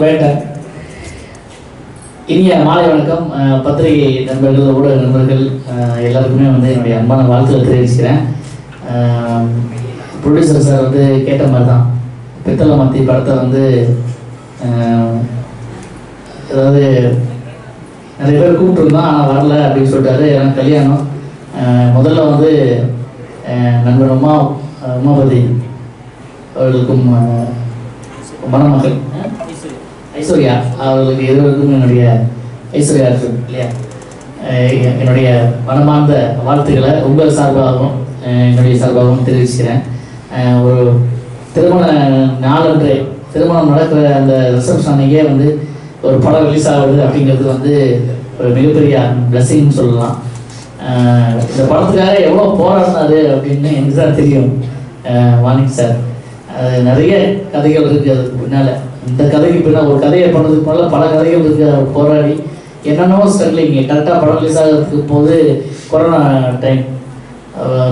வேண்டாம். இனிய மாலை வணக்கம். பத்திரிகை நண்பர்கள், ஊடக நண்பர்கள் எல்லாருக்குமே என்னுடைய அன்பான வாழ்த்துக்களை தெரிவிச்சுக்கிறேன். ப்ரொடியூசர் சார் கேட்ட மாதிரி தான் பித்தளை மாற்றி படத்தை அதாவது நிறைய பேர் கூப்பிட்டுருந்தோம், ஆனால் வரல அப்படின்னு சொல்லிட்டாரு. எனக்கு கல்யாணம் முதல்ல நண்பர் உமாபதி அவர்களுக்கும் மணமகள் ஐஸ்வர்யா அவர்களுக்கு இருவருக்கும் என்னுடைய ஐஸ்வர்யா இருக்கு இல்லையா, என்னுடைய மனமார்ந்த வாழ்த்துக்களை உங்கள் சார்பாகவும் என்னுடைய சார்பாகவும் தெரிவிச்சுக்கிறேன். ஒரு திருமண நாளன்றே திருமணம் நடக்கிற அந்த ரிசப்ஷன் அன்னைக்கே ஒரு படம் ரிலீஸ் ஆகுது அப்படிங்கிறது ஒரு மிகப்பெரிய பிளஸிங்னு சொல்லலாம். இந்த படத்துக்காக எவ்வளோ போராடினாரு அப்படின்னு எனக்கு தான் தெரியும் வாணிக் சார். நிறைய கதைகள் இருக்குது அதுக்கு பின்னால். இந்த கதைக்கு பின்னால் ஒரு கதையை பண்ணுறதுக்கு முன்னால் பல கதைகள் இருக்குது. அவர் போராடி என்னென்னவோ ஸ்ட்ரகிளிங்க. கரெக்டாக படம் ரிலீஸ் ஆகிறதுக்கு போது கொரோனா டைம்,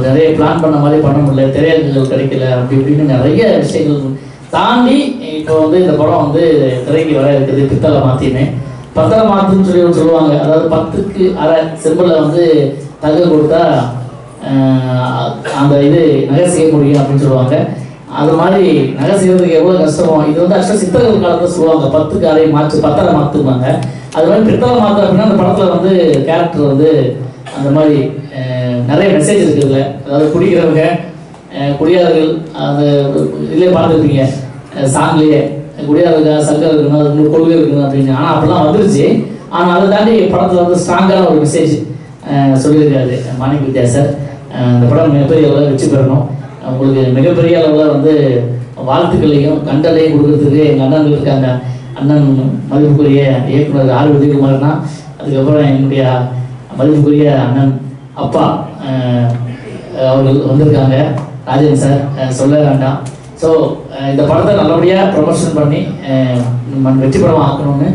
நிறைய பிளான் பண்ண மாதிரி பண்ண முடியல, திரையரங்குகள் கிடைக்கல, அப்படி இப்படின்னு நிறைய விஷயங்கள் தாண்டி இப்போ இந்த படம் திரைக்கு வர இருக்குது. பித்தளை மாற்றினே பத்தளை மாற்றுன்னு சொல்லுவாங்க. அதாவது 10க்கு அரை செம்பில் தகவல் கொடுத்தா அந்த இது நகை செய்ய முடியும் அப்படின்னு சொல்லுவாங்க. அது மாதிரி நகை செய்யறதுக்கு எவ்வளோ கஷ்டமோ இது ஆக்சுவலாக சித்தர்கள் காலத்தில் சொல்லுவாங்க 10க்கு அரை மாற்று பத்தளை மாற்றுவாங்க. அது மாதிரி பித்தளை மாற்று அப்படின்னா அந்த படத்தில் கேரக்டர் அந்த மாதிரி நிறைய மெசேஜ் இருக்குதுல்ல. அதாவது குடிக்கிறவங்க குடியாளர்கள் அந்த இதுலேயே பார்த்துருப்பீங்க சாங்லேயே, குடியாளர்கள் சங்கம் இருக்கணும், அது கொள்கை இருக்கணும் அப்படின்னு. ஆனால் அப்படிலாம் வந்துருச்சு. ஆனால் அதை தாண்டி படத்தில் ஸ்ட்ராங்கான ஒரு மெசேஜ் சொல்லியிருக்காரு மாணிக் வித்யா சார். இந்த படம் மிகப்பெரிய அளவில் வெற்றி பெறணும். உங்களுக்கு மிகப்பெரிய அளவில் வாழ்த்துக்களையும் கண்டலையும் கொடுக்கறதுக்கு எங்கள் அண்ணன் இருக்காங்க. அண்ணன் மதிப்புக்குரிய இயக்குனர் ஆர் உதயகுமார்னா, அதுக்கப்புறம் என்னுடைய மதிப்புக்குரிய அண்ணன் அப்பா அவர்கள் வந்திருக்காங்க, ராஜன் சார், சொல்ல வேண்டாம். ஸோ இந்த படத்தை நல்லபடியாக ப்ரொமோஷன் பண்ணி வெற்றி படம் ஆக்கணும்னு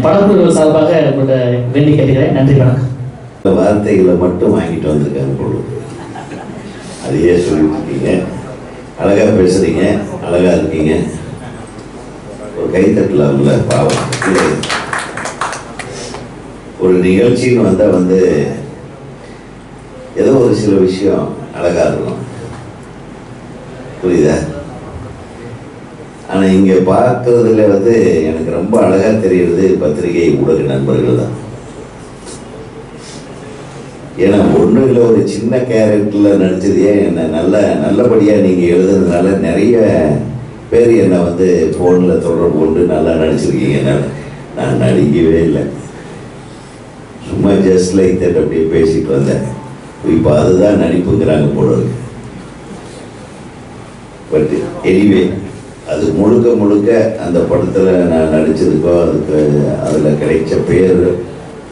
படக்குழுக்கள் சார்பாக உங்கள்கிட்ட வேண்டி கேட்டுக்கிறேன். நன்றி, வணக்கம். வார்த்தைகளை மட்டும் வாங்கிட்டு வந்திருக்காங்க பொழுது அதையே சொல்லியிருக்கீங்க. அழகா பேசுறீங்க, அழகா இருக்கீங்க. ஒரு கைத்தட்டலாம்ல, பாவம். ஒரு நிகழ்ச்சின்னு வந்தால் ஏதோ ஒரு சில விஷயம் அழகா இருக்கும், புரியுதா? ஆனால் இங்கே பார்க்கறதுல எனக்கு ரொம்ப அழகாக தெரியுறது பத்திரிகை ஊடக நண்பர்கள் தான். ஏன்னா ஒன்றும் இல்லை, ஒரு சின்ன கேரக்டரில் நடிச்சதையே என்னை நல்லபடியாக நீங்கள் எழுதுனதுனால நிறைய பேர் என்னை ஃபோனில் தொடர்பு கொண்டு நல்லா நடிச்சிருக்கீங்க. நான் நடிக்கவே இல்லை, சும்மா ஜஸ்ட் லைக் தட் அப்படியே பேசிட்டு வந்தேன். இப்போ அதுதான் நடிப்புங்கிறாங்க போல இருக்கு. பட் எனிவே அது முழுக்க அந்த படத்தில் நான் நடித்ததுக்கோ அதுக்கு அதில் கிடைச்ச பேர்,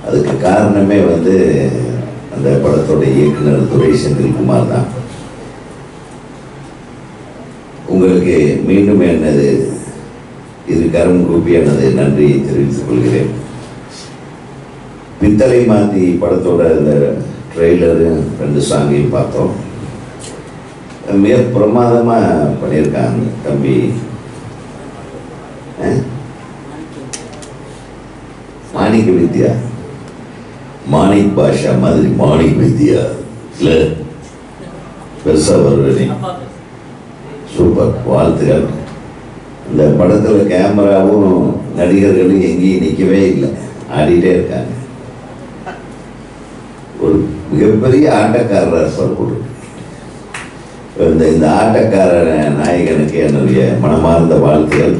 அதுக்கு காரணமே அந்த படத்தோட இயக்குனர் துரை செந்தில்குமார் தான். உங்களுக்கு மீண்டும் எனது இது கரம் கூப்பி எனது நன்றியை தெரிவித்துக் கொள்கிறேன். பித்தளை மாற்றி படத்தோட அந்த ட்ரெய்லரு 2 சாங்கையும் பார்த்தோம். மிக பிரமாதமாக பண்ணியிருக்காங்க தம்பி. மாணிக்க வித்யா, மாணிக் பாஷா மாதிரி மாணிக் வித்யா இல்லை, பெருசாக வருவேனே. சூப்பர், வாழ்த்துக்கள். இந்த படத்தில் கேமராவும் நடிகர்களும் எங்கேயும் நிற்கவே இல்லை, ஆடிட்டே இருக்காங்க. ஒரு மிகப்பெரிய ஆட்டக்காரர் சொல்லக்கூடும். இந்த ஆட்டக்கார நாயகனுக்கு என்னுடைய மனமார்ந்த வாழ்த்துக்கள்.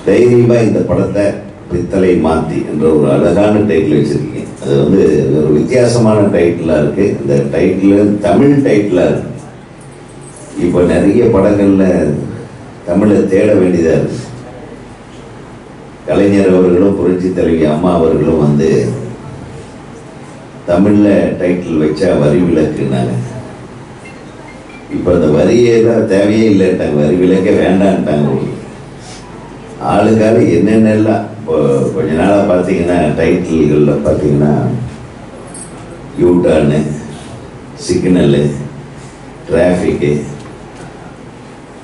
தைரியமாக இந்த படத்தை பித்தளை மாற்றி என்ற ஒரு அழகான டைட்டில் வச்சுருக்கீங்க. அது ஒரு வித்தியாசமான டைட்டிலாக இருக்குது. இந்த டைட்டில் தமிழ் டைட்டிலாக இருக்குது. இப்போ நிறைய படங்களில் தமிழை தேட வேண்டியதாக இருக்குது. கலைஞர் அவர்களும் புரட்சி தலைவி அம்மா அவர்களும் தமிழில் டைட்டில் வச்சா வரி விலக்குனாங்க. இப்போ அந்த வரியே தான் தேவையே இல்லைட்டாங்க, வரி விலக்க வேண்டான்ட்டாங்க. ஆளுக்கால என்னென்னலாம் இப்போ கொஞ்ச நாளாக பார்த்தீங்கன்னா டைட்டில்களில் பார்த்தீங்கன்னா யூட்டர்னு, சிக்னலு, டிராஃபிக்கு,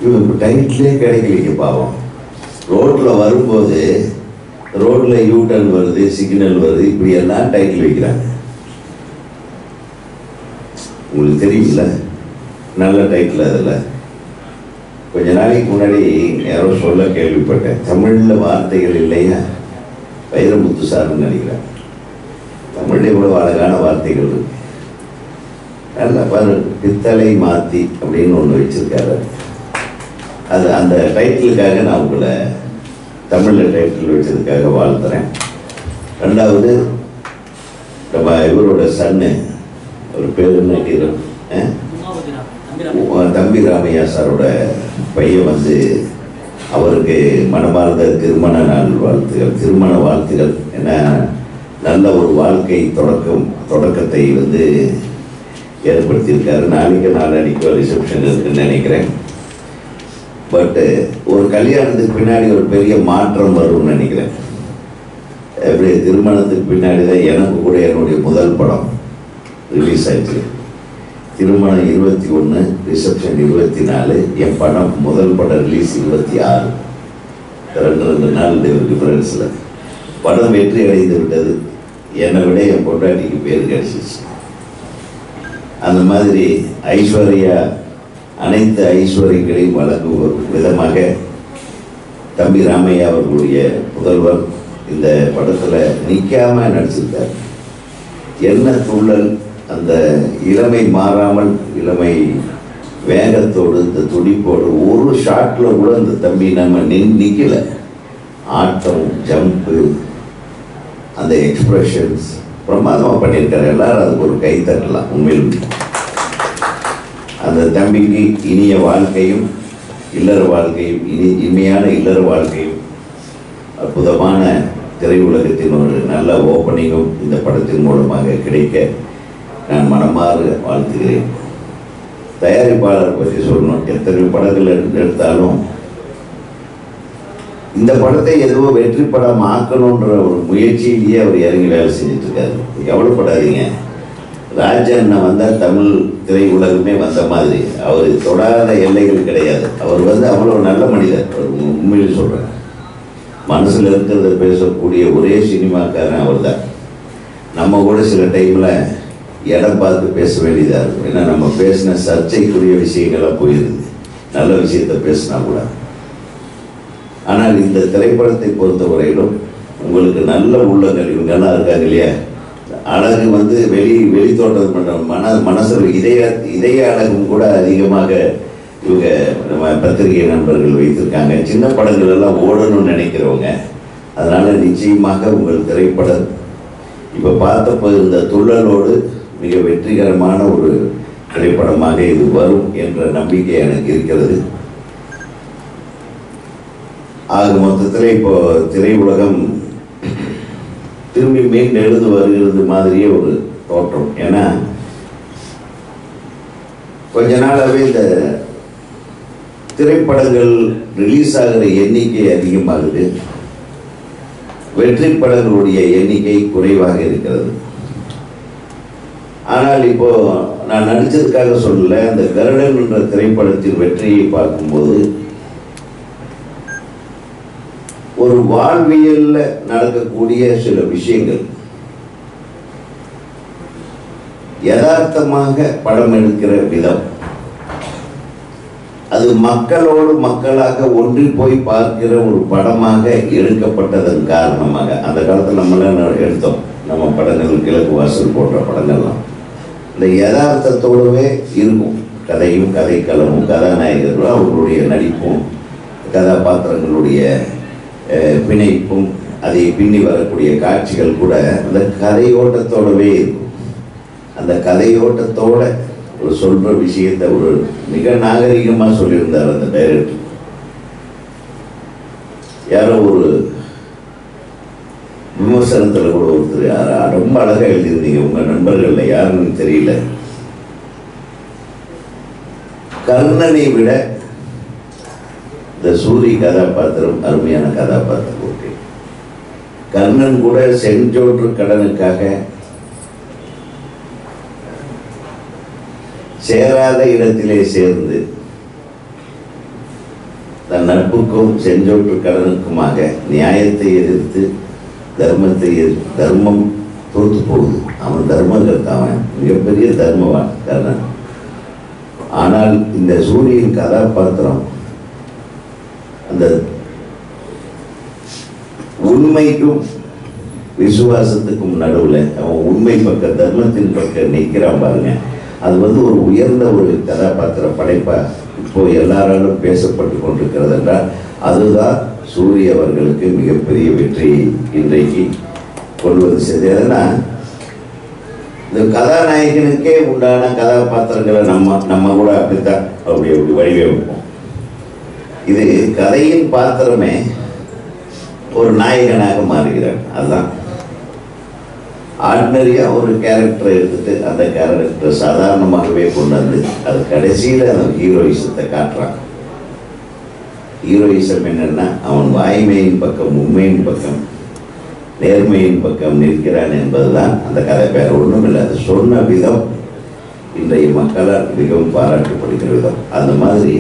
இவங்க இப்போ டைட்டிலே கிடைக்கலைங்க பாவம். ரோட்டில் வரும்போது ரோட்டில் யூட்டர்ன் வருது, சிக்னல் வருது, இப்படி எல்லாம் டைட்டில் வைக்கிறாங்க. உங்களுக்கு தெரியுமில்ல, நல்ல டைட்டில். அதில் கொஞ்ச நாளைக்கு முன்னாடி யாரோ சொல்ல கேள்விப்பட்டேன், தமிழில் வார்த்தைகள் இல்லையா, வைரமுத்து சார்னு நினைக்கிறேன். தமிழில் இவ்வளோ அழகான வார்த்தைகள் இருக்கு. நல்லா பாரு, பித்தளை மாற்றி அப்படின்னு ஒன்று வச்சிருக்காரு. அது அந்த டைட்டிலுக்காக நான் உங்களை தமிழில் டைட்டில் வச்சதுக்காக வாழ்த்துறேன். ரெண்டாவது, நம்ம இவரோட சன்னு, ஒரு பேர் என்ன, தம்பி ராமையா சாரோட பையன் வந்து அவருக்கு மனமார்ந்த திருமண நாள் வாழ்த்துகள், திருமண வாழ்த்துகள். ஏன்னா நல்ல ஒரு வாழ்க்கை தொடக்கத்தை வந்து ஏற்படுத்தியிருக்காரு. நாளைக்கோ ரிசப்ஷன் இருக்குன்னு நினைக்கிறேன். பட்டு ஒரு கல்யாணத்துக்கு பின்னாடி ஒரு பெரிய மாற்றம் வரும்னு நினைக்கிறேன். எப்படி திருமணத்துக்கு பின்னாடி தான் எனக்கு கூட என்னுடைய முதல் படம் ரிலீஸ் ஆயிடுச்சு. திருமணம் 21, ரிசப்ஷன் 24, என் படம் முதல் படம் ரிலீஸ் 26. 2 நாள் டிஃபரன்ஸில் படம் வெற்றி அடைந்து விட்டது. என்னை விட என் பொண்டாட்டிக்கு பேர் கிடைச்சிச்சு. அந்த மாதிரி ஐஸ்வர்யா அனைத்து ஐஸ்வர்யங்களையும் வழங்கும் விதமாக தம்பி ராமையா அவர்களுடைய புதல்வர் இந்த படத்தில் நிற்காம நடிச்சிருக்கார். என்ன துள்ளல், அந்த இளமை மாறாமல் இளமை வேகத்தோடு, இந்த துடிப்போடு, ஒரு ஷாட்டில் கூட இந்த தம்பி நம்ம நிற்கல. ஆட்டம், ஜம்ப்பு, அந்த எக்ஸ்பிரஷன்ஸ் பிரமாதமாக பண்ணியிருக்காரு. எல்லாரும் அதுக்கு ஒரு கை தட்டலாம். உண்மையில் அந்த தம்பிக்கு இனிய வாழ்க்கையும் இல்லற வாழ்க்கையும், இனிமையான இல்லற வாழ்க்கையும், அற்புதமான திரையுலகத்தின் ஒரு நல்ல ஓப்பனிங்கும் இந்த படத்தின் மூலமாக கிடைக்க நான் மனமாற வாழ்த்துகிறேன். தயாரிப்பாளர் பற்றி சொல்லணும். எத்தனை படங்கள் எடுத்தாலும் இந்த படத்தை எதுவோ வெற்றி படம் ஆக்கணுன்ற ஒரு முயற்சியிலேயே அவர் இறங்கி வேலை செஞ்சுட்டு இருக்காரு. கவலைப்படாதீங்க. ராஜண்ணா வந்தால் தமிழ் திரையுலகமே வந்த மாதிரி. அவர் தொடாத எல்லைகள் கிடையாது. அவர் வந்து அவ்வளோ நல்ல மனிதர். உண்மையில் சொல்கிறேன், மனசில் இருக்கிறத பேசக்கூடிய ஒரே சினிமாக்காரன் அவர் தான். நம்ம கூட சில டைமில் இடம் பார்த்து பேச வேண்டியதாக இருக்கும். ஏன்னா நம்ம பேசின சர்ச்சைக்குரிய விஷயங்கள்லாம் போயிடுது, நல்ல விஷயத்தை பேசினா கூட. ஆனால் இந்த திரைப்படத்தை பொறுத்தவரையிலும் உங்களுக்கு நல்ல உள்ளங்கள் இவங்கெல்லாம் இருக்காங்க இல்லையா. அழகு வந்து வெளி தோட்டம் பண்ணுற மனசில் இதய அழகும் கூட அதிகமாக இவங்க நம்ம பத்திரிகை நண்பர்கள் வைத்திருக்காங்க. சின்ன படங்கள் எல்லாம் ஓடணும்னு நினைக்கிறவங்க. அதனால் நிச்சயமாக உங்கள் திரைப்படம் இப்போ பார்த்தப்போ இந்த துள்ளலோடு மிக வெற்றிகரமான ஒரு திரைப்படமாக இது வரும் என்ற நம்பிக்கை எனக்கு இருக்கிறது. ஆக மொத்தத்தில் இப்போ திரையுலகம் திரும்பி மீண்டெழுந்து வருகிறது மாதிரியே ஒரு தோற்றம். ஏன்னா கொஞ்ச நாளாகவே இந்த திரைப்படங்கள் ரிலீஸ் ஆகிற எண்ணிக்கை அதிகமாகுது, வெற்றி படங்களுடைய எண்ணிக்கை குறைவாக இருக்கிறது. ஆனால் இப்போ நான் நடிச்சதுக்காக சொல்லல, அந்த கருடன் என்ற திரைப்படத்தின் வெற்றியை பார்க்கும்போது ஒரு வாழ்வியல்ல நடக்கக்கூடிய சில விஷயங்கள் யதார்த்தமாக படம் எடுக்கிற விதம், அது மக்களோடு மக்களாக ஒன்றி போய் பார்க்கிற ஒரு படமாக எடுக்கப்பட்டதன் காரணமாக, அந்த காலத்தில் நம்மளாம் எடுத்தோம் நம்ம படங்கள், கிழக்கு வாசல் போன்ற படங்கள்லாம் இந்த யதார்த்தத்தோடவே இருக்கும். கதையும் கதைக்களமும் கதாநாயகர்களும் அவர்களுடைய நடிப்பும் கதாபாத்திரங்களுடைய பிணைப்பும் அதை பின்னி வரக்கூடிய காட்சிகள் கூட அந்த கதையோட்டத்தோடவே இருக்கும். அந்த கதையோட்டத்தோட ஒரு சொல்ற விஷயத்தை ஒரு மிக நாகரிகமாக சொல்லியிருந்தார் அந்த டைரக்டர். யாரோ ஒரு விமர்சனத்தில் கூட ஒருத்தர் ரொம்ப அழகாக எழுதியிருந்தீங்க, உங்கள் நண்பர்களில் யாருன்னு தெரியல, கர்ணனை விட இந்த சூரி கதாபாத்திரம் அருமையான கதாபாத்திரம். ஓகே, கர்ணன் கூட செஞ்சோற்று கடனுக்காக சேராத இடத்திலே சேர்ந்து தன் நட்புக்கும் செஞ்சோற்று கடனுக்குமாக நியாயத்தை எதிர்த்து தர்மம் தோற்று போகுது. அவன் தர்மம் கர்த்தவன், மிகப்பெரிய தர்மவான் கர்ணன். ஆனால் இந்த சூரியன் கதாபாத்திரம் அந்த உண்மைக்கும் விசுவாசத்துக்கும் நடுவில் அவன் உண்மை பக்கம் தர்மத்தின் பக்கம் நிற்கிறான் பாருங்க. அது ஒரு உயர்ந்த ஒரு கதாபாத்திர படைப்பா இப்போ எல்லாராலும் பேசப்பட்டு கொண்டிருக்கிறது என்றால் அதுதான் சூரிய அவர்களுக்கு மிகப்பெரிய வெற்றியை இன்றைக்கு கொண்டு வந்து சேர்ந்ததுன்னா, இந்த கதாநாயகனுக்கே உண்டான கதாபாத்திரங்களை நம்ம கூட அப்படித்தான் அப்படி வடிவமைப்போம். இது கதையின் பாத்திரமே ஒரு நாயகனாக மாறுகிறார். அதுதான் ஆர்டினரியா ஒரு கேரக்டரை எடுத்துட்டு அந்த கேரக்டரை சாதாரணமாகவே கொண்டு வந்து அது கடைசியில் அந்த ஹீரோயிசத்தை காட்டுறான். ஹீரோயிசம் என்னன்னா அவன் வாய்மையின் பக்கம், உண்மையின் பக்கம், நேர்மையின் பக்கம் நிற்கிறான் என்பதுதான் அந்த கதை. வேற ஒன்றும் இல்லை. அது சொன்ன விதம் இன்றைய மக்களால் மிகவும் பாராட்டப்படுகிற விதம். அந்த மாதிரி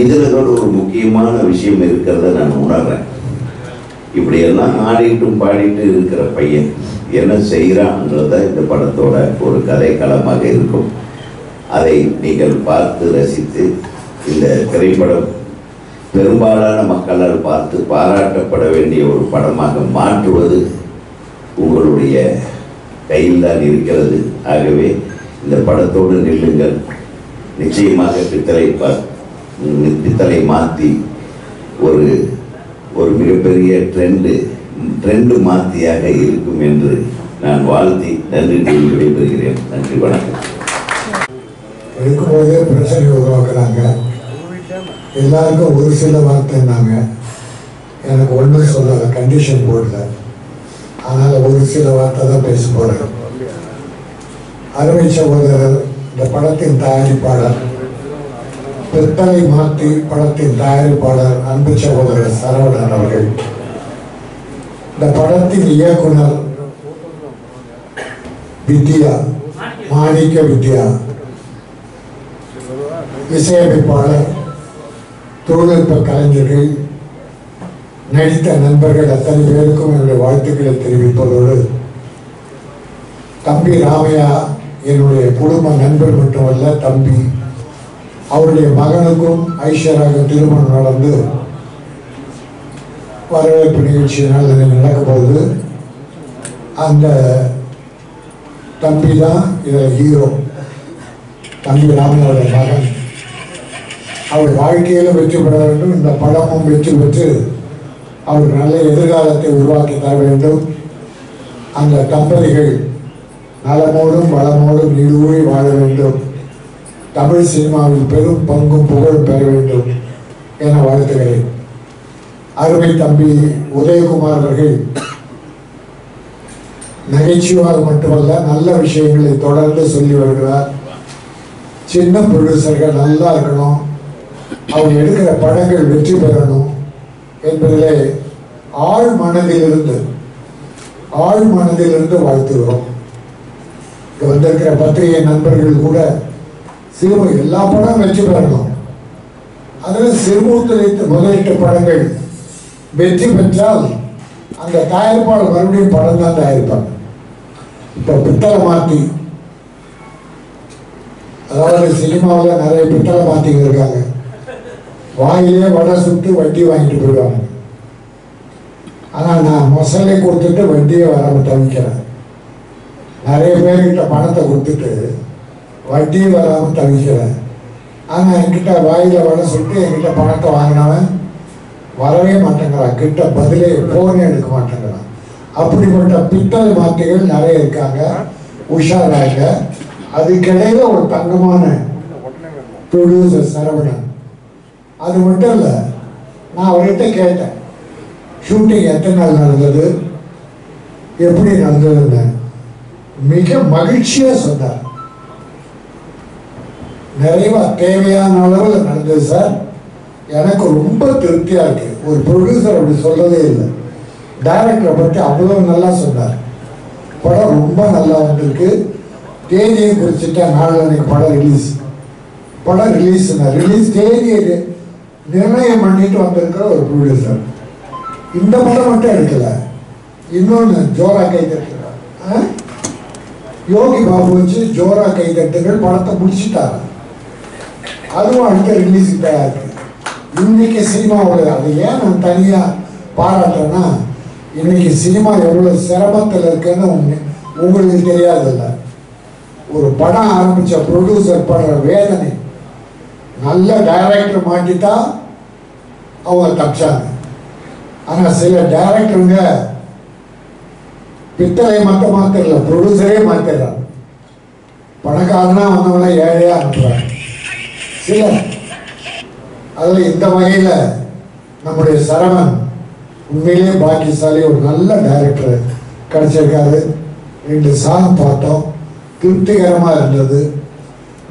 இதில் ஒரு முக்கியமான விஷயம் இருக்கிறத நான் உணர்றேன். இப்படியெல்லாம் ஆடிட்டும் பாடிட்டு இருக்கிற பையன் என்ன செய்கிறான்றத இந்த படத்தோட ஒரு கதை களமாக இருக்கும். அதை நீங்கள் பார்த்து ரசித்து இந்த திரைப்படம் பெரும்பாலான மக்களால் பார்த்து பாராட்டப்பட வேண்டிய ஒரு படமாக மாற்றுவது உங்களுடைய கையில் தான் இருக்கிறது. ஆகவே இந்த படத்தோடு நில்லுங்கள். நிச்சயமாக பித்தளை மாற்றி ஒரு மிகப்பெரிய ட்ரெண்டு மாத்தியாக இருக்கும் என்று நான் வாழ்த்தி நன்றி கூறி விடைபெறுகிறேன். நன்றி, வணக்கம். இருக்கும்போதே பிரச்சனை உருவாக்குறாங்க. எல்லாருக்கும் ஒரு சில வார்த்தைன்னாங்க. எனக்கு ஒன்றும் சொல்லலை, கண்டிஷன் போடல. அதனால் ஒரு சில வார்த்தை தான் பேச போகிறேன். அருமை சகோதரர், இந்த படத்தின் தயாரிப்பாளர், பித்தளை மாற்றி படத்தின் தயாரிப்பாளர் அன்பு சகோதரர் சரவணன் அவர்கள், இந்த படத்தின் இயக்குனர் வித்யா, மாணிக்க வித்யா, இசையமைப்பாளர், தொழில்நுட்ப கலைஞர்கள், நடித்த நண்பர்கள் அத்தனை பேருக்கும் என்னுடைய வாழ்த்துக்களை தெரிவிப்பதோடு, தம்பி ராமையா என்னுடைய குடும்ப நண்பர் மட்டுமல்ல, தம்பி, அவருடைய மகனுக்கும் ஐஸ்வர்யாக திருமணம் நடந்து வரவேற்பு நிகழ்ச்சியினால் நடக்கும்போது அந்த தம்பி தான் இதில் ஹீரோ. தம்பி ராமையாவுடைய மகன். அவர் வாழ்க்கையில் வெற்றி பெற வேண்டும், இந்த படமும் வெற்றி பெற்று அவருக்கு நல்ல எதிர்காலத்தை உருவாக்கி தர வேண்டும். அந்த தம்பதிகள் நலமோடும் வளமோடும் நீடூழி வாழ வேண்டும். தமிழ் சினிமாவில் பெரும் பங்கும் புகழும் பெற வேண்டும் என வாழ்த்துகிறேன். அருமை தம்பி உதயகுமார் அவர்கள் நகைச்சுவாக மட்டுமல்ல, நல்ல விஷயங்களை தொடர்ந்து சொல்லி வருகிறார். சின்ன ப்ரொடியூசர்கள் நல்லா இருக்கணும், அவங்க எடுக்கிற படங்கள் வெற்றி பெறணும் என்பதிலே ஆழ் மனதிலிருந்து வாழ்த்துகிறோம். இங்கே வந்திருக்கிற பத்திரிகை நண்பர்கள் கூட எல்லா படம் வெற்றி பெறணும். அதில் முதலீட்டு படங்கள் வெற்றி பெற்றால் அந்த தயாரிப்பாளர் மறுபடியும் படம் தான் தயாரிப்பாங்க. இப்போ பித்தளை மாற்றி, அதாவது சினிமாவில் நிறைய பித்தளை மாற்றிங்க இருக்காங்க. வாயிலே வடை சுட்டு வட்டி வாங்கிட்டு போயிடுவாங்க. ஆனால் நான் மொசலை கொடுத்துட்டு வட்டியை வராமல் தவிக்கிறேன். நிறைய பேர்கிட்ட பணத்தை கொடுத்துட்டு வட்டி வராமல் தவிக்கிறேன். ஆனால் என்கிட்ட வாயில் வடை சுட்டு என்கிட்ட பணத்தை வாங்கினவன் வரவே மாட்டேங்கிறான், கிட்ட பதிலே போனே எடுக்க மாட்டேங்கிறான். அப்படிப்பட்ட பித்தளை மாற்றிகள் நிறைய இருக்காங்க. உஷாராக. அதுக்கிடையில ஒரு தங்கமான ப்ரொடியூசர் சரவணன். அது மட்டும் இல்லை, நான் அவர்கிட்ட கேட்டேன், ஷூட்டிங் எத்தனை நாள் நடந்தது, எப்படி நடந்ததுன்னு. மிக மகிழ்ச்சியாக சொன்னார். நிறைவா தேவையான அளவில் நடந்தது சார், எனக்கு ரொம்ப திருப்தியாக இருக்கு. ஒரு ப்ரொடியூசர் அப்படி சொல்லவே இல்லை. டைரக்டரை பற்றி அவ்வளோ நல்லா சொன்னார். படம் ரொம்ப நல்லா வந்திருக்கு. தேதியை குறிச்சிட்டா நாளைக்கு படம் ரிலீஸ் தேதியை நிர்ணயம் பண்ணிட்டு வந்திருக்கிற ஒரு ப்ரொடியூசர். இந்த படம் மட்டும் எடுக்கல, இன்னொன்று ஜோரா கை தட்டுகிறார். யோகி பாபு வச்சு ஜோரா கை தட்டுகள் படத்தை முடிச்சுட்டாரு. அதுவும் அடுத்த ரிலீஸுக்கு தயார். இன்னைக்கு சினிமாவோட அது ஏன் நான் தனியாக பாராட்டுறேன்னா, இன்னைக்கு சினிமா எவ்வளோ சிரமத்தில் இருக்குன்னு உங்களுக்கு தெரியாதில்ல. ஒரு படம் ஆரம்பித்த ப்ரொடியூசர் படுற வேதனை, நல்ல டைரக்டர் மாட்டிட்டா அவங்க தப்பிச்சாங்க. ஆனால் சில டைரக்டருங்க பித்தளை மட்டும் மாத்திரல, ப்ரொடியூசரே மாத்திடுறாங்க. பணக்காரனா வந்தவங்கள ஏழையா அனுப்புறாங்க சில. அதில் இந்த வகையில் நம்முடைய சரவணன் உண்மையிலே பாக்கியசாலி, ஒரு நல்ல டைரக்டர் கிடைச்சிருக்காரு. 2 சாங் பார்த்தோம், திருப்திகரமாக இருந்தது.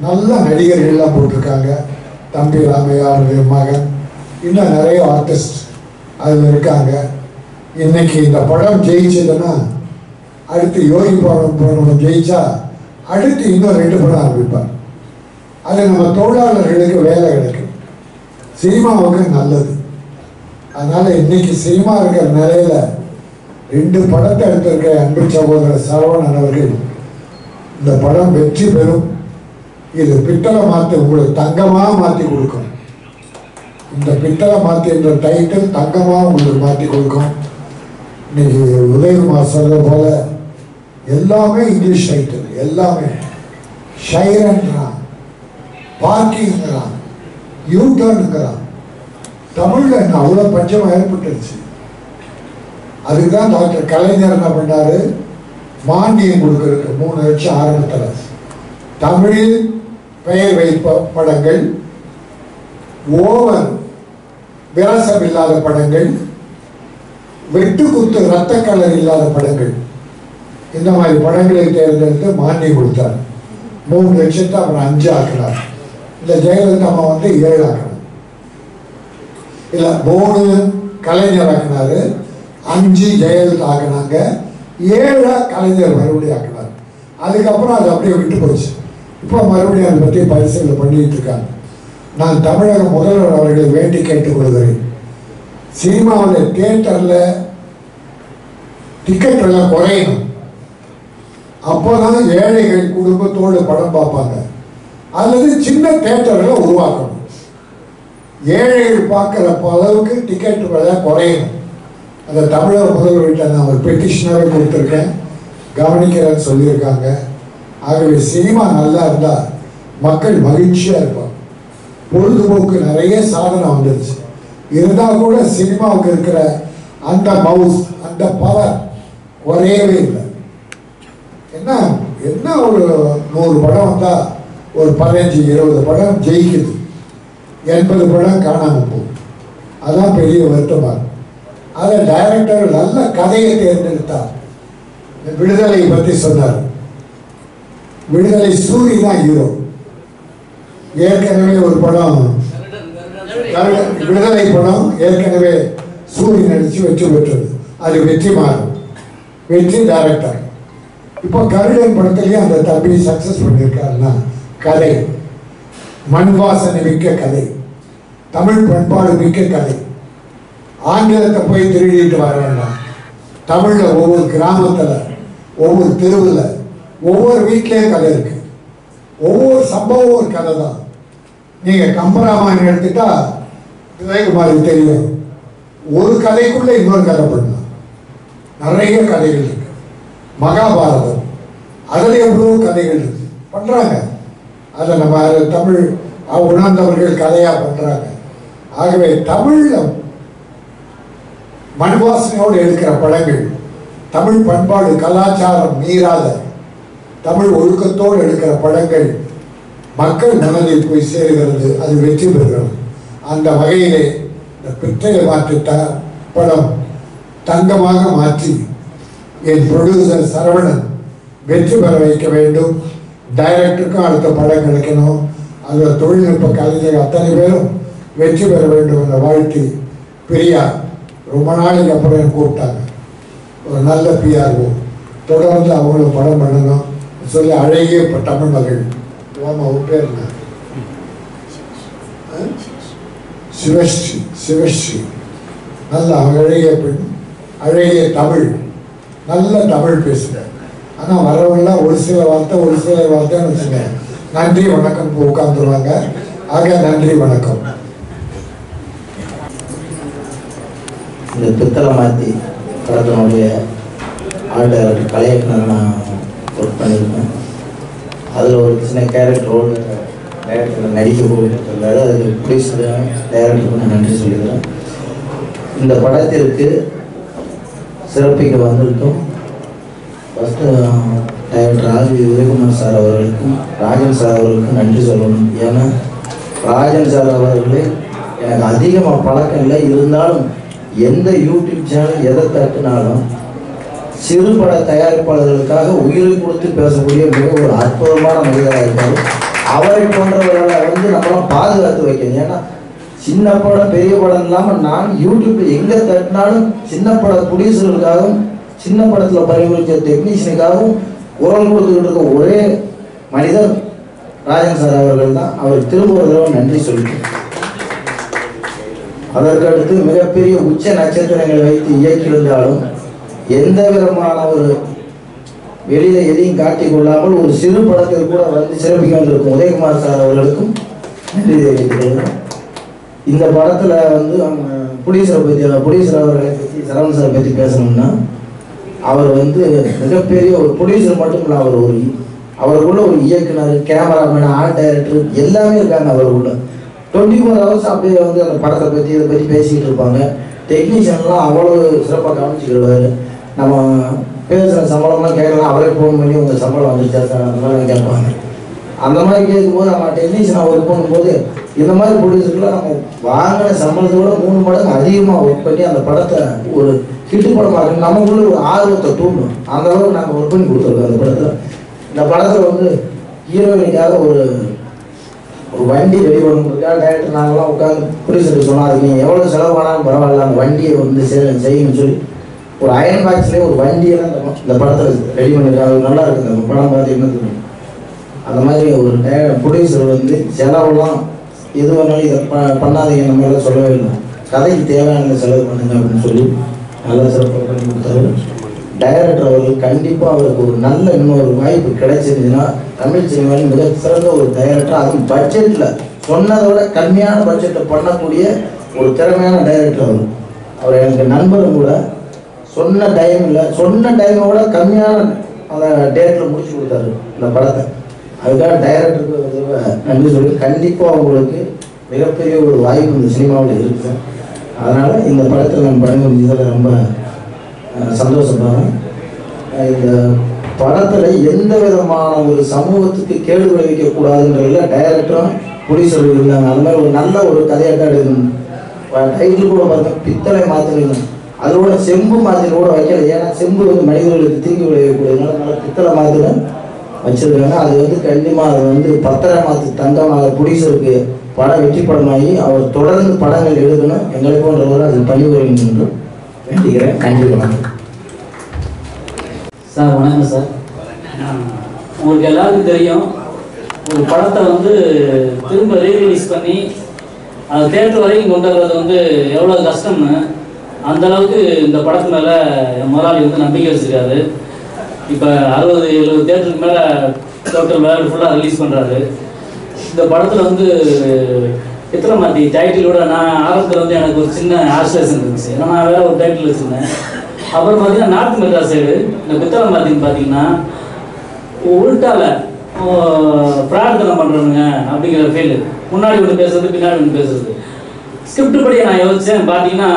நல்ல நடிகர்கள்லாம் போட்டிருக்காங்க. தம்பி ராமையா மகன், இன்னும் நிறைய ஆர்டிஸ்ட் அதில் இருக்காங்க. இன்னைக்கு இந்த படம் ஜெயிச்சதுன்னா அடுத்து யோகி படம் ஜெயிச்சா அடுத்து இன்னும் 2 படம் ஆரம்பிப்பார். அது நம்ம தொழிலாளர்களுக்கு வேலை கிடைக்கும், சினிமாவுக்கு நல்லது. அதனால இன்னைக்கு சினிமா இருக்கிற நிலையில 2 படத்தை எடுத்திருக்க அன்பு சகோதரர் சரவணன் அவர்கள், இந்த படம் வெற்றி பெறும். இது பித்தளை மாற்றி உங்களுக்கு தங்கமாக மாற்றி கொடுக்கும். இந்த பித்தளை மாற்றி என்ற டைட்டில் தங்கமாக உங்களுக்கு மாற்றி கொடுக்கும். இன்னைக்கு உதயகுமார் சொல்ற போல எல்லாமே இங்கிலீஷ் டைட்டில், எல்லாமே ஷைரன்றான், பார்க்கிங்கிறான், யூட்டர்னுங்கிறான். தமிழில் என்ன அவ்வளோ பஞ்சம் ஏற்பட்டுருச்சு. அதுக்கு தான் டாக்டர் கலைஞர் என்ன பண்ணாரு, மானியம் கொடுக்கறதுக்கு 3 லட்சம் ஆரம்பத்தில் தமிழில் பெயர் வைப்ப படங்கள், ஓவர் விரசம் இல்லாத படங்கள், வெட்டு குத்து ரத்த கலர் இல்லாத படங்கள், இந்த மாதிரி படங்களை தேர்ந்தெடுத்து மானியம் கொடுத்தார். 3 லட்சத்தை அப்புறம் 5 ஆக்கினார். இந்த ஜெயலலிதா அம்மா 7 ஆக்கினார். இல்லை 3 கலைஞர் ஆக்கினாரு, 5 ஜெயலலிதா ஆக்கினாங்க, 7 கலைஞர் மறுபடியும் ஆக்கினார். அதுக்கப்புறம் அது அப்படியே விட்டு போச்சு. இப்போ மறுபடியும் அதை பற்றி பரிசீலனை பண்ணிட்டு இருக்காங்க. நான் தமிழக முதல்வர் அவர்களை வேண்டி கேட்டுக்கொள்கிறேன், சினிமாவில் தியேட்டரில் டிக்கெட் எல்லாம் குறையணும். அப்போதான் ஏழைகள் குடும்பத்தோடு படம் பார்ப்பாங்க. அல்லது சின்ன தியேட்டர்களை உருவாக்கணும். ஏழைகள் பார்க்குற அளவுக்கு டிக்கெட் விலை குறையணும். அந்த தமிழக முதல்வர்கிட்ட நான் ஒரு பெட்டிஷனாகவே கொடுத்துருக்கேன், கவனிக்கிறேன்னு சொல்லியிருக்காங்க. ஆகவே சினிமா நல்லா இருந்தால் மக்கள் மகிழ்ச்சியாக இருப்பாங்க. பொழுதுபோக்கு நிறைய சாதனை வந்துடுச்சு, இருந்தால் கூட சினிமாவுக்கு இருக்கிற அந்த மவுஸ், அந்த பவர் குறையவே இல்லை. என்ன என்ன ஒரு 100 படம் வந்தால் ஒரு 15-20 படம் ஜெயிக்குது, 80 படம் காணாமல் போகும். அதான் பெரிய வருத்தமாக. அதை டைரக்டர் நல்ல கதையை தேர்ந்தெடுத்தார். விடுதலை பற்றி சொன்னார். விடுதலை சூரி தான் ஹீரோ. ஏற்கனவே ஒரு படம் விடுதலை படம் ஏற்கனவே சூரி நடிச்சு வெற்றி பெற்றது. அது வெற்றி மாறும், வெற்றி டைரக்டர். இப்போ கருடன் படத்திலேயே அந்த தம்பி சக்சஸ் பண்ணியிருக்காருன்னா, கதை மண் வாசனை மிக்க கதை, தமிழ் பண்பாடு மிக்க கதை. ஆங்கிலத்தை போய் திருடிட்டு வர வேண்டாம். தமிழில் ஒவ்வொரு கிராமத்தில், ஒவ்வொரு தெருவில், ஒவ்வொரு வீட்லேயும் கதை இருக்கு. ஒவ்வொரு சம்பவம் ஒரு கதை தான். நீங்கள் கம்பராமாயணம் எடுத்துட்டா விவேகுமாருக்கு தெரியும், ஒரு கதைக்குள்ளே இன்னொரு கதை பண்ணலாம். நிறைய கதைகள் இருக்கு. மகாபாரதம், அதில் எவ்வளோ கதைகள் இருக்கு, பண்ணுறாங்க. அதை நம்ம தமிழ் உணர்ந்தவர்கள் கதையாக பண்ணுறாங்க. ஆகவே தமிழில் மண்வாசனையோடு எடுக்கிற படங்கள், தமிழ் பண்பாடு கலாச்சாரம் மீறாத தமிழ் ஒழுக்கத்தோடு எடுக்கிற படங்கள் மக்கள் மனதில் போய் சேருகிறது, அது வெற்றி பெறுகிறது. அந்த வகையிலே இந்த பிற்றையை மாற்றிட்ட படம் தங்கமாக மாற்றி என் ப்ரொடியூசர் சரவணன் வெற்றி பெற வைக்க வேண்டும். டைரக்டருக்கும் அடுத்த படம் கிடைக்கணும். அதில் தொழில்நுட்ப கலைஞர் அத்தனை பேரும் வெற்றி பெற வேண்டும் என்ற வாழ்த்தி, பிரியா ரொம்ப நாளைக்கு அப்புறம் எனக்கு கூப்பிட்டாங்க, ஒரு நல்ல பிஆர்ஓ, தொடர்ந்து அவங்களும் படம் பண்ணணும் சொல்லி அழகிய தமிழ் மகள். ஆமாம், உன் பேர் என்ன? சிவஸ்ரீ நல்ல அழகிய பெண், அழகிய தமிழ், நல்ல தமிழ் பேசுகிறேன். ஆனால் வரவெல்லாம் ஒரு சில வார்த்தைன்னு வச்சுங்க, நன்றி வணக்கம் உட்காந்துருவாங்க. ஆக நன்றி வணக்கம். இந்த பித்தளை மாற்றி படத்தினுடைய ஆர்ட் டைரக்டர் கலையக்கனர் நான் ஒர்க் பண்ணியிருக்கேன். அதில் ஒரு சின்ன கேரக்டர் ரோல் டைரக்டர் நடிக்க போயிருக்காரு. அதுக்கு ப்ளீஸ் டைரக்டருக்கு நான் நன்றி சொல்லிக்கிறேன். இந்த படத்திற்கு சிறப்பிக்க வந்திருக்கும் first director RV Udayakumar sir அவர்களுக்கும் ராஜன் சார் அவர்களுக்கும் நன்றி சொல்லணும். ஏன்னா ராஜன் சார் அவர்களே எனக்கு அதிகமாக பழக்கம் இல்லை, இருந்தாலும் எந்த யூடியூப் சேனல் எதை தட்டுனாலும் சிறுபட தயாரிப்பாளர்களுக்காக உயிரை கொடுத்து பேசக்கூடிய மிக ஒரு அற்புதமான மனிதராக இருக்கார். அவரை போன்றவர்களை நம்மளாம் பாதுகாத்து வைக்கணும். ஏன்னா சின்ன படம் பெரிய படம் இல்லாமல் நான் யூடியூப்ல எங்கே தட்டினாலும் சின்ன பட ப்ரொடியூசர்களுக்காகவும் சின்ன படத்தில் பரிமாறிச்ச டெக்னீஷியனுக்காகவும் குரல் கொடுத்துக்கிட்டு இருக்க ஒரே மனிதர் ராஜன் சார் அவர்கள் தான். அவர் திரும்ப ஒரு தடவை நன்றி சொல்லிட்டு, அதற்கடுத்து மிகப்பெரிய உச்ச நட்சத்திரங்களை வைத்து இயக்கியிருந்தாலும் எந்த விதமான ஒரு வெளியில எதையும் காட்டிக் கொள்ளாமல் ஒரு சிறு படத்தில் கூட சிறப்பிக்க வந்திருக்கும் உதயகுமார் சார் அவர்களுக்கும் நன்றி தெரிவிக்கிறேன். இந்த படத்துல ப்ரொடியூசர் அவர்களை பற்றி சரவணன் சார் பற்றி பேசணும்னா, அவர் மிகப்பெரிய ஒரு ப்ரொடியூசர் மட்டும் இல்லை, அவருக்குள்ள ஒரு இயக்குனர், கேமராமேன், ஆர்ட் டைரக்டர் எல்லாமே இருக்காங்க. அவருக்குள்ள 24 hours அப்படியே அந்த படத்தை பற்றி இதை பற்றி பேசிக்கிட்டு இருப்பாங்க. டெக்னீஷியன்லாம் அவ்வளோ சிறப்பாக கவனிச்சுக்கிடுவார். நம்ம பேசுகிற சம்பளம்லாம் கேட்கலாம், அவரே ஃபோன் பண்ணி உங்கள் சம்பளம் வந்துச்சா சார் அந்த மாதிரி கேட்பாங்க. அந்த மாதிரி கேட்கும்போது நம்ம டெக்னீஷியன் ஒர்க் பண்ணும்போது இந்த மாதிரி ப்ரொடியூசர்லாம் நம்ம வாங்கின சம்பளத்தோட 3 மடங்கு அதிகமாக ஒர்க் பண்ணி அந்த படத்தை ஒரு ஹிட்டு படமாக இருக்கு நமக்குள்ள ஒரு ஆர்வத்தை தூண்டும். அந்த அளவுக்கு நாங்கள் ஒர்க் பண்ணி கொடுத்துருக்கோம். அந்த படத்தில் இந்த படத்தில் ஹீரோயினுக்காக ஒரு வண்டி ரெடி பண்ணுறதுக்காக டைரக்டர் நாங்களாம் உட்காந்து ப்ரொடியூசருக்கு சொன்னால் அதுக்கு நீங்கள் எவ்வளோ செலவானாலும் பரவாயில்ல அந்த வண்டியை செய்யணும்னு சொல்லி ஒரு அயன் பாக்ஸ்லேயே ஒரு வண்டியெல்லாம் இந்த படத்தில் ரெடி பண்ணியிருக்காங்க. அது நல்லா இருக்குது. அந்த படம் பார்த்தீங்கன்னா அந்த மாதிரி ஒரு ப்ரொடியூசர் செலவுலாம் எது வேணாலும் இதை பண்ணாதீங்க நம்ம எல்லாம் சொல்லவே இல்லை, கதைக்கு தேவையான செலவு பண்ணுங்க அப்படின்னு சொல்லி நல்லா சிறப்பாக பண்ணி கொடுத்தாரு. டைரக்டர் அவர்கள் கண்டிப்பாக அவருக்கு ஒரு நல்ல இன்னொரு வாய்ப்பு கிடைச்சிருந்துச்சுன்னா தமிழ் சினிமாவில் மிக சிறந்த ஒரு டைரக்டர், அதுவும் பட்ஜெட்டில் சொன்னதோட கம்மியான பட்ஜெட்டில் பண்ணக்கூடிய ஒரு திறமையான டைரக்டர் அவர் எனக்கு நண்பரும் கூட. சொன்ன டைமோட கம்மியான அந்த டேட்டில் முடிச்சு கொடுத்தாரு இந்த படத்தை. அதுக்காக டைரக்டருக்கு நன்றி சொல்லி கண்டிப்பாக அவங்களுக்கு மிகப்பெரிய ஒரு வாய்ப்பு இந்த சினிமாவில் இருக்குது. அதனால் இந்த படத்தில் நான் பணிபுரிஞ்சதில் ரொம்ப சந்தோஷப்படுறேன். இந்த படத்தில் எந்த விதமான ஒரு சமூகத்துக்கு கேடு விளைவிக்கக்கூடாதுன்றதுல டைரக்டரும் ப்ரொடியூசர் இருந்தாங்க. அது மாதிரி ஒரு நல்ல ஒரு கதையாட்டம் எடுக்கணும். டைட்டில் கூட பார்த்தா பித்தளை மாற்றிருக்கணும், அதோட செம்பு மாற்றி கூட வைக்கல. ஏன்னா செம்பு மனிதர்களுக்கு தீங்கு விளைவிக்கக்கூடியதுனால நல்லா பித்தளை மாற்றின வச்சிருக்காங்க. அது கண்டிப்பாக அது பத்திரை மாற்றி தங்கமாக ப்ரொடியூசருக்கு படம் வெற்றி படமாகி அவர் தொடர்ந்து படங்கள் எழுதணும். எங்களை போன்றவர்கள் அதில் பணிபுரியும் என்று வேண்டிக்கிறேன். நன்றி. வணக்கம் சார். வணக்கம் சார். உங்களுக்கு எல்லாருக்கும் தெரியும், ஒரு படத்தை திரும்ப ரீரிலீஸ் பண்ணி அது தேட்டர் வரைக்கும் கொண்டு வர்றது எவ்வளோ கஷ்டம்னு அந்த அளவுக்கு இந்த படத்து மேலே என் முதலாளி நம்பிக்கை வச்சுருக்காரு. இப்போ 60-70 தேட்டருக்கு மேலே டோட்டல் வேர்ல்டு ஃபுல்லாக ரிலீஸ் பண்ணுறாரு. இந்த படத்தில் பித்தளை மாற்றி டைட்டிலோட நான் ஆரம்பத்தில் எனக்கு ஒரு சின்ன ஆஸ்ட்ரேஷன் இருந்துச்சு. ஏன்னா நான் வேறு ஒரு டைட்டில் வச்சுருந்தேன். அப்புறம் பார்த்தீங்கன்னா நார்த் மெட்ராஸ் சைடு இந்த பித்தளை மாற்றின்னு பார்த்தீங்கன்னா உள்டாவில் பிரார்த்தனை பண்ணுறவங்க அப்படிங்கிற ஃபீல், முன்னாடி ஒன்று பேசுறது பின்னாடி ஒன்று பேசுறது. ஸ்கிரிப்ட் படி நான் யோசித்தேன். பார்த்தீங்கன்னா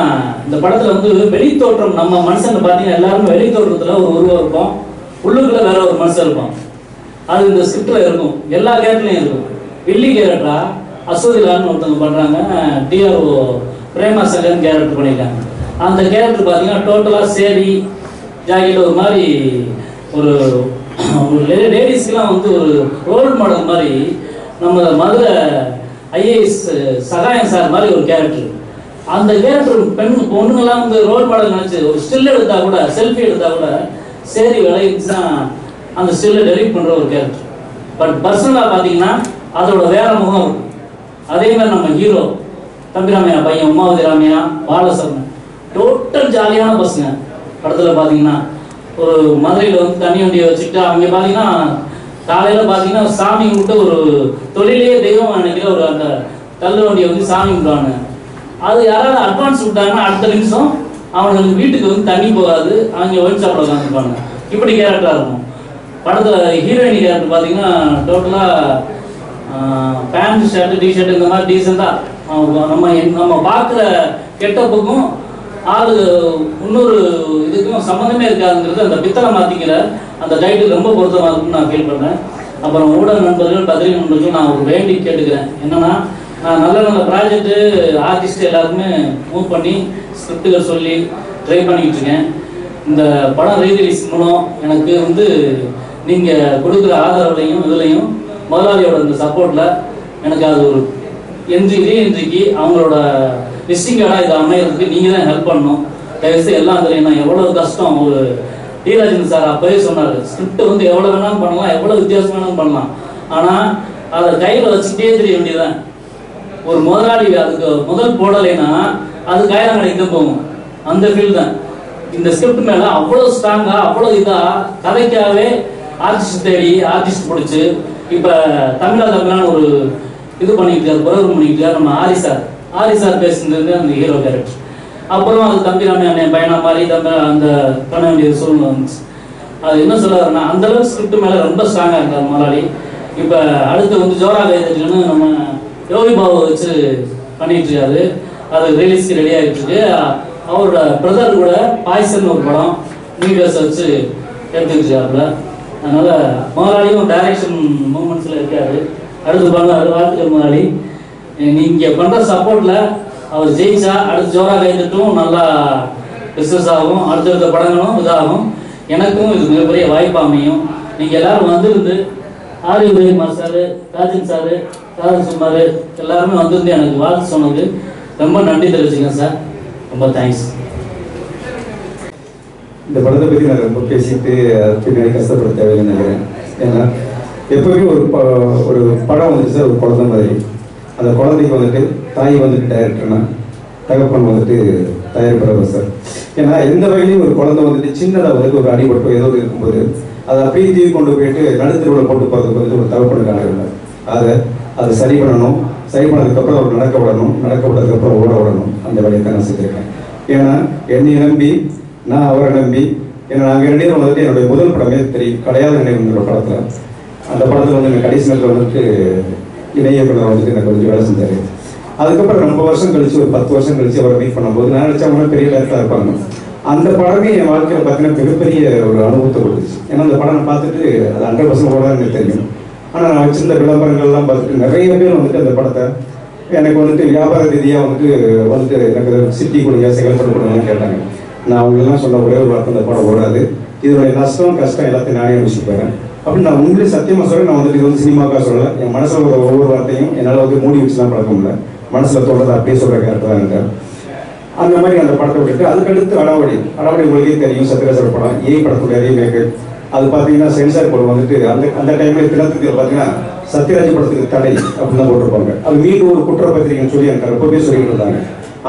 இந்த படத்தில் வெளித்தோற்றம் நம்ம மனுஷங்க பார்த்தீங்கன்னா எல்லாருமே வெளித்தோற்றத்தில் ஒரு உருவம் இருக்கும், உள்ளுக்குள்ளே வேற ஒரு மனுஷன் இருக்கும். அது இந்த ஸ்கிரிப்டில் இருக்கும், எல்லா கேரக்டர்லையும் இருக்கும். வில்லி கேரக்டரா அசோதிலான்னு ஒருத்தவங்க பண்ணுறாங்க, டிஆர்ஓ பிரேமா சங்கர்னு கேரக்டர் பண்ணியிருக்காங்க. அந்த கேரக்டர் பார்த்தீங்கன்னா டோட்டலாக சேரி ஜாக்கெட் ஒரு மாதிரி ஒரு லேடிஸ்க்கெலாம் ஒரு ரோல் மாடல் மாதிரி நம்ம மதுரை ஐஏஎஸ் சகாயம் சார் மாதிரி ஒரு கேரக்டர். அந்த கேரக்டர் பொண்ணுங்கெல்லாம் ரோல் மாடல் நினச்சி ஒரு ஸ்டில் எடுத்தால் கூட செல்ஃபி எடுத்தால் கூட சேரி விளையிச்சுன்னா அந்த ஸ்டில்லை டெலிட் பண்ணுற ஒரு கேரக்டர். பட் பர்சனலாக பார்த்தீங்கன்னா அதோட வேற முகம் இருக்கும். அதே மாதிரி நம்ம ஹீரோ தம்பிராமையா பையன், உமாவதி ராமையா, பாலசரன், டோட்டல் ஜாலியான பசங்க. படத்தில் பார்த்தீங்கன்னா ஒரு மதுரையில் வந்து தண்ணி வண்டியை வச்சுக்கிட்டு அவங்க பார்த்தீங்கன்னா காலையில் பார்த்தீங்கன்னா சாமி கும்பிட்டு ஒரு தொழிலே தெய்வம் நினைக்கிற ஒரு அந்த தள்ளு வண்டியை வந்து சாமி கும்பிடுவாங்க. அது யாராவது அட்வான்ஸ் விட்டாங்கன்னா அடுத்த நிமிஷம் அவங்களுக்கு வீட்டுக்கு வந்து தண்ணி போகாது, அவங்க ஒயின் ஷாப்பில் உட்காந்துருப்பாங்க. இப்படி கேரக்டராக இருக்கும். படத்தில் ஹீரோயினி கேரக்டர் பார்த்தீங்கன்னா டோட்டலாக பேண்ட் ஷர்ட்டு டிஷர்ட் இந்த மாதிரி டீசெண்டாக நம்ம பார்க்குற கெட்டப்புக்கும் ஆளு இன்னொரு இதுக்கும் சம்மந்தமே இருக்காதுங்கிறது அந்த பித்தளை மாற்றிக்கிற அந்த டைட்டில் ரொம்ப பொருத்தமாக இருக்குன்னு நான் ஃபீல் பண்ணுறேன். அப்புறம் ஊடக நண்பர்கள், பத்திரிகை நண்பர்கள் நான் ஒரு வேண்டி கேட்டுக்கிறேன். என்னன்னா, நான் நல்ல நல்ல ப்ராஜெக்ட்டு ஆர்டிஸ்ட் எல்லாருக்குமே மூவ் பண்ணி ஸ்கிரிப்டுகள் சொல்லி ட்ரை பண்ணிக்கிட்டு இருக்கேன். இந்த படம் ரீரிலீஸ் மூலம் எனக்கு வந்து நீங்கள் கொடுக்குற ஆதரவுலையும் இதுலையும் முதலாளியோட இந்த சப்போர்ட்டில் எனக்கு அது ஒரு ரீஎன்ட்ரிக்கு அவங்களோட விசிட்டிங் கார்டாக இதை அமைகிறதுக்கு நீங்கள் தான் ஹெல்ப் பண்ணணும். தயவுசெய்து எல்லாம் தெரியும். நான் எவ்வளோ கஷ்டம், ஒரு டிராஜன் சார் அப்போயே சொன்னார், ஸ்கிரிப்ட் வந்து எவ்வளோ வேணாலும் பண்ணலாம், எவ்வளோ வித்தியாசம் வேணாலும் பண்ணலாம், ஆனால் அதை கையில் வச்சுக்கிட்டே தெரிய வேண்டியதுதான். ஒரு முதலாளி அதுக்கு முதல் போடலைன்னா அது கையில் கிடைக்க போகும். அந்த ஃபீல் தான். இந்த ஸ்கிரிப்ட் மேலே அவ்வளோ ஸ்ட்ராங்காக அவ்வளோ இதாக கதைக்காகவே ஆர்டிஸ்ட் தேடி ஆர்டிஸ்ட் பிடிச்சி இப்போ தமிழான ஒரு இது பண்ணிக்கிட்டார், புரோகிராம் பண்ணிக்கிட்டார் நம்ம ஆரி சார் பேசுனது அந்த ஹீரோ கேரக்டர். அப்புறம் அது தம்பிராமையா அண்ணன் பையனா மாதிரி அந்த பண்ண வேண்டிய சூழ்நிலை வந்துச்சு. அது என்ன சொல்லுவாருன்னா, அந்த அளவுக்கு ஸ்கிரிப்ட் மேலே ரொம்ப ஸ்ட்ராங்காக இருக்கார் முதலாளி. இப்போ அடுத்து வந்து ஜோரா கைதுன்னு நம்ம யோகி பாபு வச்சு பண்ணிட்டு இருக்காரு. அது ரிலீஸ்க்கு ரெடி ஆகிட்டு இருக்கு. அவரோட பிரதர் கூட பாய்சன் ஒரு படம் மீடியாஸ் வச்சு எடுத்துக்கிட்டு இருக்காப்புல. அதனால முதலாளியும் டைரக்ஷன் மூமெண்ட்ஸில் இருக்காரு. அடுத்து பண்ண வாழ்த்துக்கள் முதலாளி. நீங்கள் பண்ணுற சப்போர்ட்டில் அவர் ஜெயிச்சா அடுத்து ஜோரா கைதுட்டும் நல்லா பிஸ்னஸ் ஆகும், அடுத்தடுத்த படங்களும் இதாகும். எனக்கும் இது மிகப்பெரிய வாய்ப்பு அமையும். நீங்கள் எல்லாரும் வந்துருந்து ஆரி உதயகுமார் சார், ராஜன் சார், ராஜசுமார் எல்லாருமே வந்துருந்து எனக்கு வாழ்த்து சொன்னது ரொம்ப நன்றி தெரிவிச்சுக்கேன் சார். ரொம்ப தேங்க்ஸ். இந்த படத்தை பற்றி நான் ரொம்ப பேசிட்டு பின்னாடி கஷ்டப்பட தேவையில்லைன்னு நினைக்கிறேன். ஏன்னா எப்பவுமே ஒரு படம் வந்துட்டு சார், ஒரு குழந்தை மாதிரி. அந்த குழந்தைக்கு வந்துட்டு தாய் வந்துட்டு டைரக்டர்னா, தகப்பன் வந்துட்டு தயாரிப்பாளர் சார். ஏன்னா எந்த வகையிலையும் ஒரு குழந்தை வந்துட்டு சின்னதாக வந்துட்டு ஒரு அடிபட்டு ஏதோ இருக்கும்போது அதை அப்படியே தீவி கொண்டு போயிட்டு நடுத்தருவில் போட்டு போகிறதுக்கு வந்துட்டு ஒரு தகப்பனுக்கான இல்லை. அதை சரி பண்ணணும். சரி பண்ணதுக்கப்புறம் அவர் நடக்க விட்டதுக்கப்புறம் ஓட விடணும். அந்த வேலையை தான் நான் செஞ்சுருக்கேன். ஏன்னா என்னை நம்பி, நான் அவரை நம்பி, ஏன்னா நாங்கள் 2 பேரும் வந்துட்டு என்னுடைய முதல் படமே தெரியும் கிடையாது நினைவுங்கிற படத்தில். அந்த படத்தில் வந்து எனக்கு கடைசி நேரத்தில் வந்துட்டு இணையக்குழு வந்துட்டு எனக்கு கொஞ்சம் வேலை செஞ்சார். அதுக்கப்புறம் ரொம்ப வருஷம் கழிச்சு, ஒரு 10 வருஷம் கழிச்சு அவரை மீட் பண்ணும்போது நான் நினச்சா அவங்க பெரிய டேரக்டராக இருப்பாங்க. அந்த படமே என் வாழ்க்கையில் பார்த்தீங்கன்னா மிகப்பெரிய ஒரு அனுபவத்தை கொடுத்துச்சு. ஏன்னா அந்த படம் பார்த்துட்டு அது 100% ஓட எனக்கு தெரியும். ஆனால் நான் வச்சிருந்த விளம்பரங்கள்லாம் பார்த்துட்டு நிறைய பேர் வந்துட்டு அந்த படத்தை எனக்கு வந்துட்டு வியாபார ரீதியாக வந்துட்டு எனக்கு சிட்டி கொடுங்க, செயல்பட கொடுங்கன்னு கேட்டாங்க. நான் அவங்களெல்லாம் சொன்ன ஒரே ஒரு வார்த்தை, அந்த படம் ஓடாது, இதனுடைய நஷ்டம் கஷ்டம் எல்லாத்தையும் நானே யோசிச்சுப்பேன் அப்படின்னு நான் உங்களே சத்தியமாக சொல்கிறேன். நான் வந்துட்டு இது வந்து சினிமாக்காக சொல்லலை. என் மனசில் ஒரு ஒவ்வொரு வார்த்தையும் என்னால் வந்து மூடி வச்சுலாம் பழக்கம் இல்லை. மனசில் தோன்றதை அப்படியே சொல்கிற கேரக்டர் தான் இருந்தேன். அந்த மாதிரி அந்த படத்தை விட்டுட்டு அதுக்கடுத்து அடாவடி உங்களுக்கே தெரியும், சத்யராஜ் படம், படத்துடைய ரீமேக்கு. அது பார்த்தீங்கன்னா சென்சார் போர்டு வந்துட்டு அந்த டைமில் தினத்துக்கு பார்த்தீங்கன்னா சத்யராஜ் படத்துக்கு தடை அப்படின்னு தான் போட்டிருப்பாங்க. அது மீண்டும் ஒரு குற்றப்பத்திரிகைன்னு சொல்லி எனக்கு எப்போவே சொல்லிட்டு இருந்தாங்க.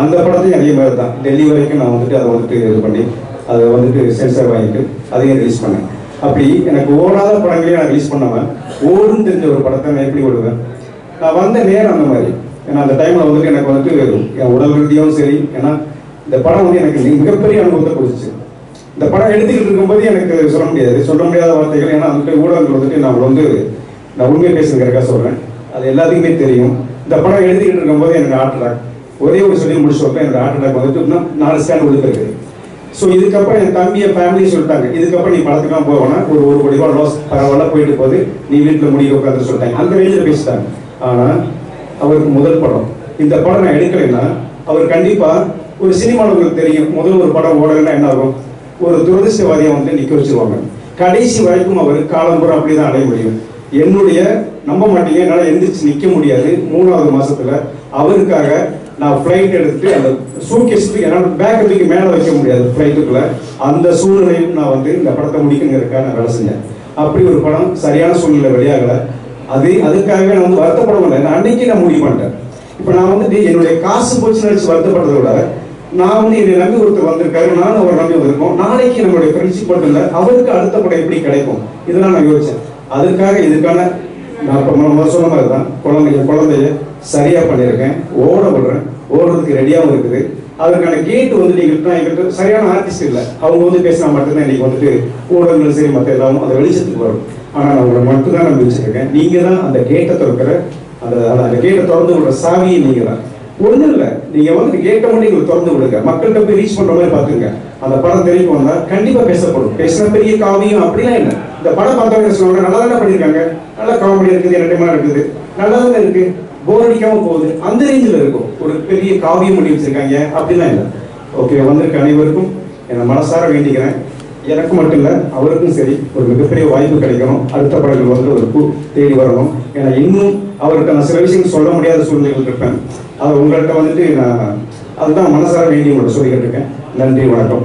அந்த படத்தையும் அதே மாதிரி தான் டெல்லி வரைக்கும் நான் வந்துட்டு அதை வந்துட்டு இது பண்ணி அதை வந்துட்டு சென்சார் வாங்கிட்டு அதையும் ரிலீஸ் பண்ணேன். அப்படி எனக்கு ஓடாத படங்களையும் நான் ரிலீஸ் பண்ணாமல் ஓடுன்னு தெரிஞ்ச ஒரு படத்தை நான் எப்படி ஓடுவேன். நான் வந்த நேரம் அந்த மாதிரி. ஏன்னா அந்த டைமில் வந்துட்டு எனக்கு வந்துட்டு என் உடல் ரீதியாகவும் சரி, ஏன்னா இந்த படம் வந்து எனக்கு மிகப்பெரிய அனுபவத்தை கொடுத்துச்சு. இந்த படம் எடுத்துக்கிட்டு இருக்கும்போது எனக்கு சொல்ல முடியாத வார்த்தைகள். ஏன்னா வந்துட்டு ஊடகங்கள் வந்துட்டு நான் உண்மையை பேசுகிறதுக்காக சொல்கிறேன், அது எல்லாத்துக்குமே தெரியும். இந்த படம் எழுதிக்கிட்டு இருக்கும்போது எனக்கு ஹார்ட் அட்டாக், ஒரே ஒரு சொல்லி முடிச்சு வைப்பேன். எனக்கு ஹார்ட் அட்டாக் வந்துட்டு இன்னும் 4 ஸ்கேன் விழுந்துருக்கு. ஸோ இதுக்கப்புறம் என் தம்பியை ஃபேமிலியை சொல்லிட்டாங்க, இதுக்கப்புறம் நீ படத்துக்கெல்லாம் போவேன்னா ஒரு கோடி ரூபா லாஸ் பரவாயில்ல போயிட்டு போகுது, நீ வீட்டில் முடிக்க உட்காந்து சொல்லிட்டாங்க. அந்த ரேஞ்சில் பேசிட்டாங்க. ஆனால் அவருக்கு முதல் படம், இந்த படம் நான் எடுக்கலைன்னா அவர் கண்டிப்பாக ஒரு சினிமாவில் உங்களுக்கு தெரியும், முதல் ஒரு படம் ஓடலைன்னா என்ன ஆகும், ஒரு துரதிர்ஷ்டவாதியை வந்து நிற்க வச்சிருவாங்க. கடைசி வரைக்கும் அவர் காலம்புறம் அப்படி தான் அடைய முடியும். என்னுடைய நம்ப மாட்டீங்க, என்னால் எந்திரிச்சு நிற்க முடியாது. 3வது மாசத்துல அவருக்காக நான் ஃப்ளைட் எடுத்துட்டு அந்த சூட்கேஸ்க்கு என்னால் பேக்கை தூக்கி மேலே வைக்க முடியாது ஃப்ளைட்டுக்குள்ள. அந்த சூழ்நிலையும் நான் வந்து இந்த படத்தை முடிக்கணுங்கிறதுக்காக நான் வேலை செஞ்சேன். அப்படி ஒரு படம் சரியான சூழ்நிலை வெளியாகலை. அதுக்காகவே நான் வந்து வருத்தப்பட மாட்டேன். அன்னைக்கு நான் முடிவு பண்ணிட்டேன், இப்போ நான் வந்துட்டு என்னுடைய காசு போச்சு நினைச்சு வருத்தப்படுறத விட நான் வந்து என்னை நம்பி ஒருத்தர் வந்திருக்காரு, நானும் அவர் நம்பி வந்திருக்கோம், நாளைக்கு நம்மளுடைய ஃப்ரெண்ட்ஷிப் மட்டும் இல்லை அவருக்கு அடுத்த படம் எப்படி கிடைக்கும் இதெல்லாம் நான் யோசிச்சேன். அதுக்காக இதுக்கான நான் இப்போ முதல் சொன்ன மாதிரி தான் குழந்தைய சரியாக பண்ணியிருக்கேன், ஓட விடுறேன், ஓடுறதுக்கு ரெடியாகவும் இருக்குது. அதற்கான கேட்டு வந்து நீங்கள் எங்கிட்ட சரியான ஆர்டிஸ்ட் இல்லை, அவங்க வந்து பேசினா மட்டும்தான் இன்னைக்கு வந்துட்டு ஊடகங்கள் சரி மற்ற எல்லாமும் அந்த வெளிச்சத்துக்கு வரும். ஆனால் நான் உங்களை மட்டும்தான் நம்பி வச்சிருக்கேன். நீங்கள் தான் அந்த கேட்டை திறக்கிற அந்த கேட்டை திறந்து விடுற சாவியை நீங்கள் தான். ஒன்றும் இல்லை, நீங்கள் வந்து கேட்ட மட்டும் எங்களுக்கு திறந்து விடுங்க, மக்கள்கிட்ட போய் ரீச் பண்ணுற மாதிரி பார்த்துங்க. அந்த படம் தெரிவிக்க வந்தால் கண்டிப்பாக பேசப்படும். பேசின பெரிய காவியம் அப்படிலாம் இல்லை. இந்த படம் பார்த்தவங்க சொல்லுவாங்க நல்லா தானே பண்ணியிருக்காங்க, நல்லா காமெடி இருக்குது, என்டர்டைன்மெண்ட் இருக்குது, நல்லா தானே இருக்குது, போர் அடிக்காம போகுது, அந்த ரேஞ்சில் இருக்கும். ஒரு பெரிய காவியம் பண்ணி வச்சிருக்காங்க அப்படிலாம் இல்லை. ஓகே, வந்திருக்க அனைவருக்கும் என்னை மனசார வேண்டிக்கிறேன். எனக்கு மட்டும் இல்லை அவருக்கும் சரி ஒரு மிகப்பெரிய வாய்ப்பு கிடைக்கணும். அடுத்த படங்கள் வந்து ஒரு பூ தேடி வரணும். ஏன்னா இன்னும் அவருக்கு நான் சில விஷயங்கள் சொல்ல முடியாத சூழ்நிலைகள் இருப்பேன். அதை உங்கள்கிட்ட வந்துட்டு நான் அதுதான் மனசார வேண்டி உங்கள்கிட்ட சொல்லிக்கிட்டு இருக்கேன். நன்றி, வணக்கம்.